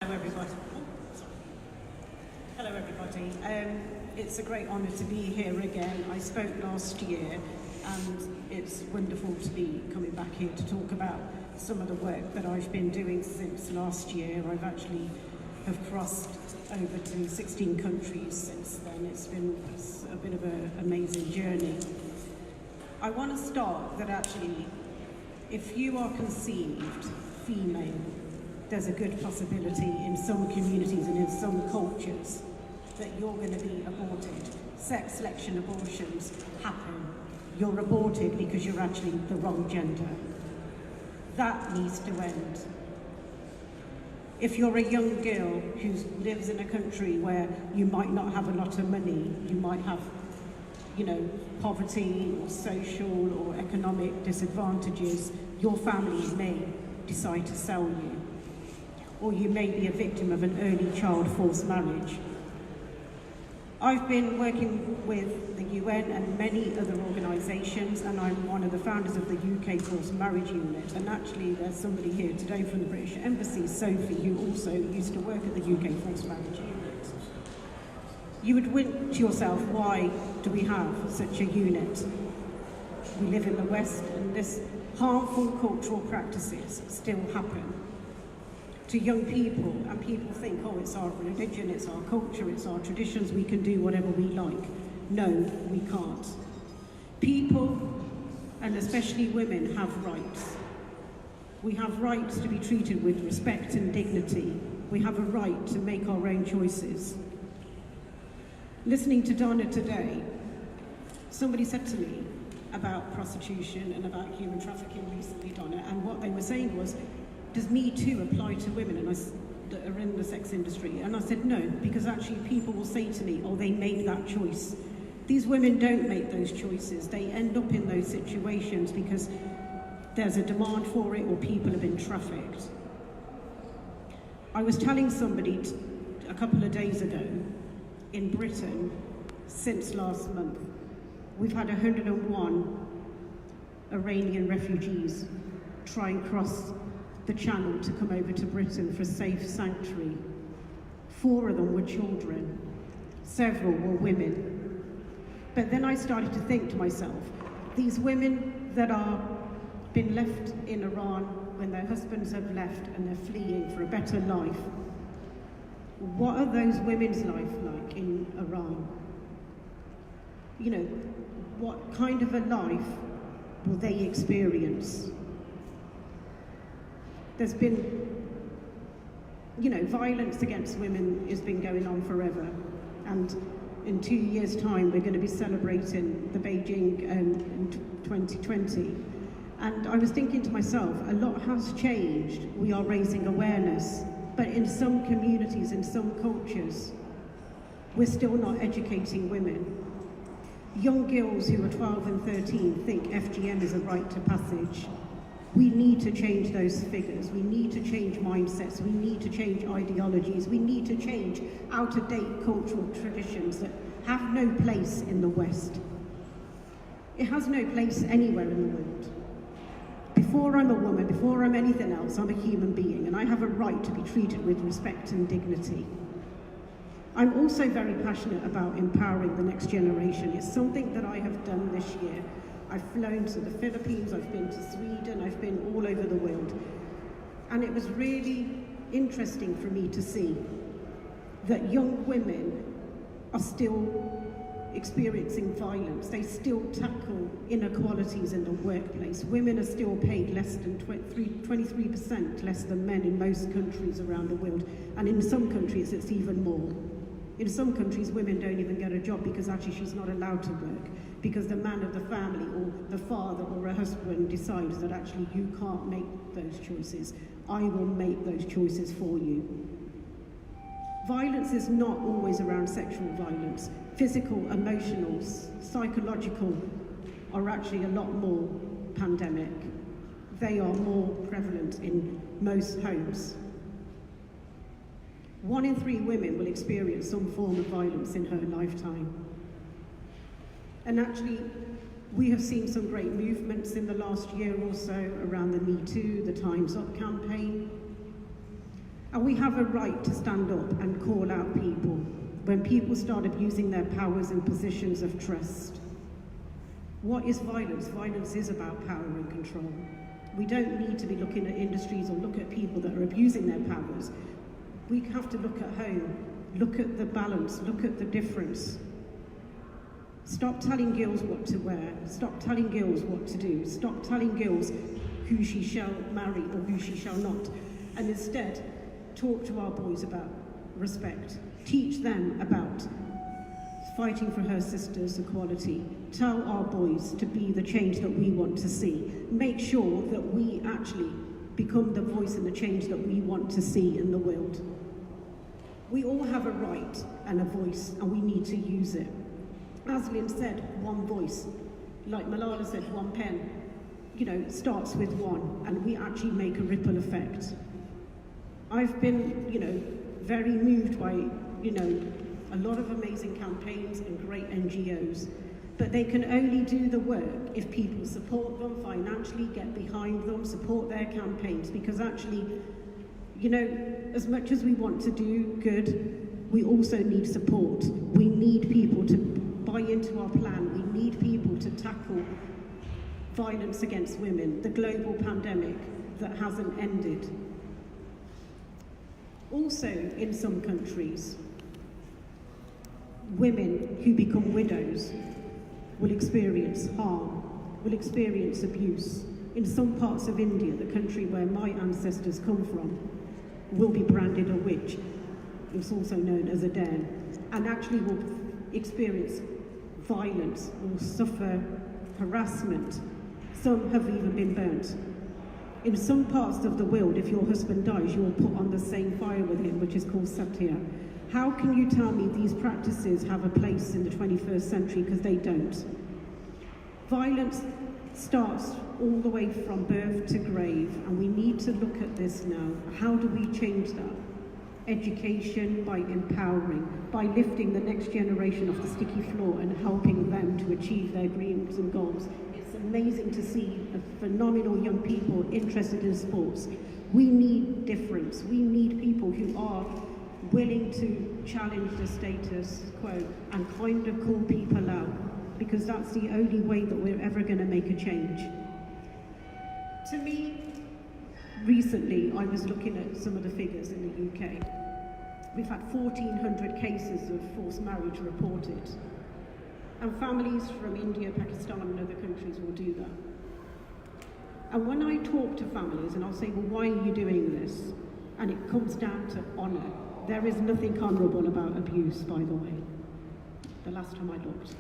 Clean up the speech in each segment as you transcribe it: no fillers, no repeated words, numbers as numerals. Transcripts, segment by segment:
Hello everybody. Oh, sorry. Hello everybody. It's a great honour to be here again. I spoke last year and it's wonderful to be coming back here to talk about some of the work that I've been doing since last year. I've actually have crossed over to 16 countries since then. It's been a bit of an amazing journey. I want to start that actually, if you are conceived female, there's a good possibility in some communities and in some cultures that you're going to be aborted. Sex selection abortions happen. You're aborted because you're actually the wrong gender. That needs to end. If you're a young girl who lives in a country where you might not have a lot of money, you might have, poverty or social or economic disadvantages, your family may decide to sell you. Or you may be a victim of an early child forced marriage. I've been working with the UN and many other organisations, and I'm one of the founders of the UK Forced Marriage Unit. And actually there's somebody here today from the British Embassy, Sophie, who also used to work at the UK Forced Marriage Unit. You would think to yourself, why do we have such a unit? We live in the West and this harmful cultural practices still happen to young people, and people think, oh, it's our religion, it's our culture, it's our traditions, we can do whatever we like. No, we can't. People, and especially women, have rights. We have rights to be treated with respect and dignity. We have a right to make our own choices. Listening to Donna today, somebody said to me about prostitution and about human trafficking recently, Donna, and what they were saying was, does Me Too apply to women that are in the sex industry? And I said no, because actually people will say to me, oh, they made that choice. These women don't make those choices. They end up in those situations because there's a demand for it or people have been trafficked. I was telling somebody a couple of days ago, in Britain, since last month, we've had 101 Iranian refugees try and cross the channel to come over to Britain for safe sanctuary. 4 of them were children, several were women. But then I started to think to myself, these women that are been left in Iran when their husbands have left and they're fleeing for a better life, what are those women's life like in Iran? What kind of a life will they experience? There's been, violence against women has been going on forever. And in 2 years' time, we're going to be celebrating the Beijing in 2020. And I was thinking to myself, a lot has changed. We are raising awareness. But in some communities, in some cultures, we're still not educating women. Young girls who are 12 and 13 think FGM is a rite of passage. We need to change those figures. We need to change mindsets. We need to change ideologies. We need to change out-of-date cultural traditions that have no place in the West. It has no place anywhere in the world. Before I'm a woman, before I'm anything else, I'm a human being, and I have a right to be treated with respect and dignity. I'm also very passionate about empowering the next generation. It's something that I have done this year. I've flown to the Philippines, I've been to Sweden, I've been all over the world. And it was really interesting for me to see that young women are still experiencing violence. They still tackle inequalities in the workplace. Women are still paid less than 23% less than men in most countries around the world. And in some countries, it's even more. In some countries, women don't even get a job because actually she's not allowed to work, because the man of the family or the father or a husband decides that actually you can't make those choices. I will make those choices for you. Violence is not always around sexual violence. Physical, emotional, psychological are actually a lot more pandemic. They are more prevalent in most homes. 1 in 3 women will experience some form of violence in her lifetime. And actually, we have seen some great movements in the last year or so around the Me Too, the Time's Up campaign. And we have a right to stand up and call out people when people start abusing their powers in positions of trust. What is violence? Violence is about power and control. We don't need to be looking at industries or look at people that are abusing their powers. We have to look at home, look at the balance, look at the difference. Stop telling girls what to wear, stop telling girls what to do, stop telling girls who she shall marry or who she shall not, and instead talk to our boys about respect, teach them about fighting for her sister's equality, tell our boys to be the change that we want to see, make sure that we actually become the voice and the change that we want to see in the world. We all have a right and a voice, and we need to use it. As Lynn said, one voice. Like Malala said, one pen, starts with one, and we actually make a ripple effect. I've been, very moved by, a lot of amazing campaigns and great NGOs, but they can only do the work if people support them financially, get behind them, support their campaigns, because actually, as much as we want to do good, we also need support. We need people to buy into our plan. We need people to tackle violence against women, the global pandemic that hasn't ended. Also, in some countries, women who become widows will experience harm, will experience abuse. In some parts of India, the country where my ancestors come from, will be branded a witch. It's also known as a den, and actually will experience violence, will suffer harassment. Some have even been burnt. In some parts of the world, if your husband dies, you're put on the same fire with him, which is called satya. How can you tell me these practices have a place in the 21st century? Because they don't. Violence starts all the way from birth to grave, and we need to look at this now. How do we change that? Education, by empowering, by lifting the next generation off the sticky floor and helping them to achieve their dreams and goals. It's amazing to see phenomenal young people interested in sports. We need difference. We need people who are willing to challenge the status quo and kind of call people out, because that's the only way that we're ever going to make a change. To me, recently, I was looking at some of the figures in the UK. We've had 1,400 cases of forced marriage reported. And families from India, Pakistan and other countries will do that. And when I talk to families and I'll say, well, why are you doing this? And it comes down to honour. There is nothing honourable about abuse, by the way, the last time I looked.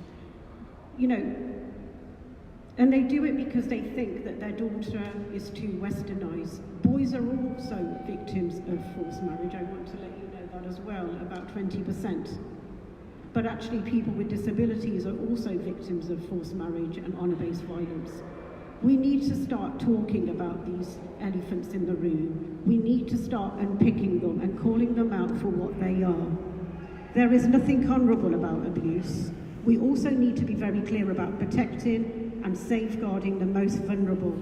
And they do it because they think that their daughter is too westernised. Boys are also victims of forced marriage. I want to let you know that as well, about 20%. But actually people with disabilities are also victims of forced marriage and honour-based violence. We need to start talking about these elephants in the room. We need to start unpicking them and calling them out for what they are. There is nothing honourable about abuse. We also need to be very clear about protecting and safeguarding the most vulnerable.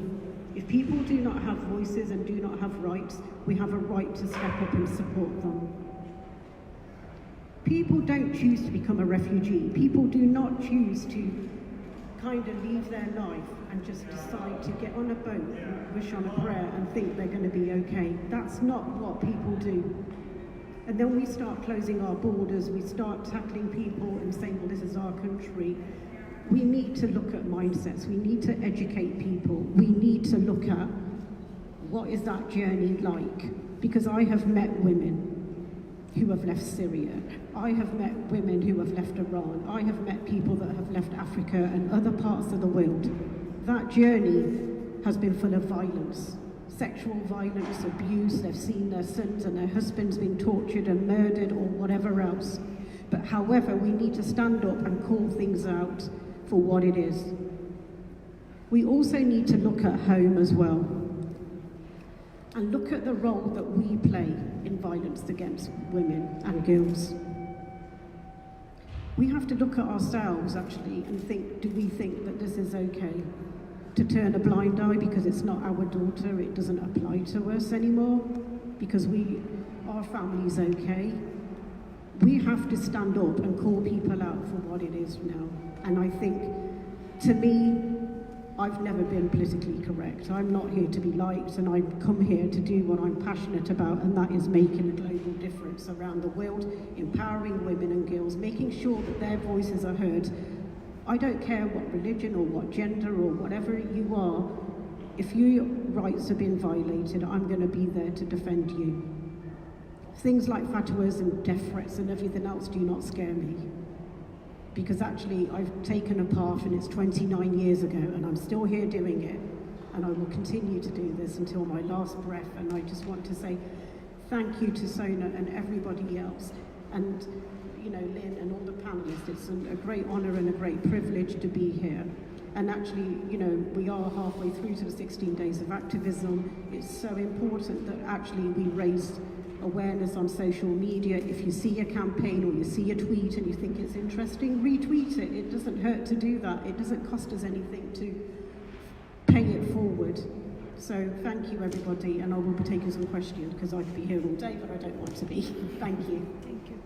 If people do not have voices and do not have rights, we have a right to step up and support them. People don't choose to become a refugee. People do not choose to kind of leave their life and just decide to get on a boat and wish on a prayer and think they're going to be okay. That's not what people do. And then we start closing our borders, we start tackling people and saying, well, this is our country. We need to look at mindsets, we need to educate people, we need to look at what is that journey like? Because I have met women who have left Syria, I have met women who have left Iran, I have met people that have left Africa and other parts of the world. That journey has been full of violence. Sexual violence, abuse, they've seen their sons and their husbands being tortured and murdered or whatever else. But however, we need to stand up and call things out for what it is. We also need to look at home as well and look at the role that we play in violence against women and girls. We have to look at ourselves actually and think, do we think that this is okay? To turn a blind eye because it's not our daughter, it doesn't apply to us anymore, because we our family's okay. We have to stand up and call people out for what it is now. And I think, to me, I've never been politically correct. I'm not here to be liked, and I've come here to do what I'm passionate about, and that is making a global difference around the world, empowering women and girls, making sure that their voices are heard. I don't care what religion or what gender or whatever you are. If your rights have been violated, I'm going to be there to defend you. Things like fatwas and death threats and everything else do not scare me. Because actually, I've taken a path, and it's 29 years ago, and I'm still here doing it. And I will continue to do this until my last breath. And I just want to say thank you to Sona and everybody else. And, you know, Lynn and all the panelists, it's a great honor and a great privilege to be here. And actually, you know, we are halfway through to the 16 days of activism. It's so important that actually we raise awareness on social media. If you see a campaign or you see a tweet and you think it's interesting, retweet it. It doesn't hurt to do that. It doesn't cost us anything to pay it forward. So thank you, everybody, and I will be taking some questions because I could be here all day, but I don't want to be. Thank you. Thank you.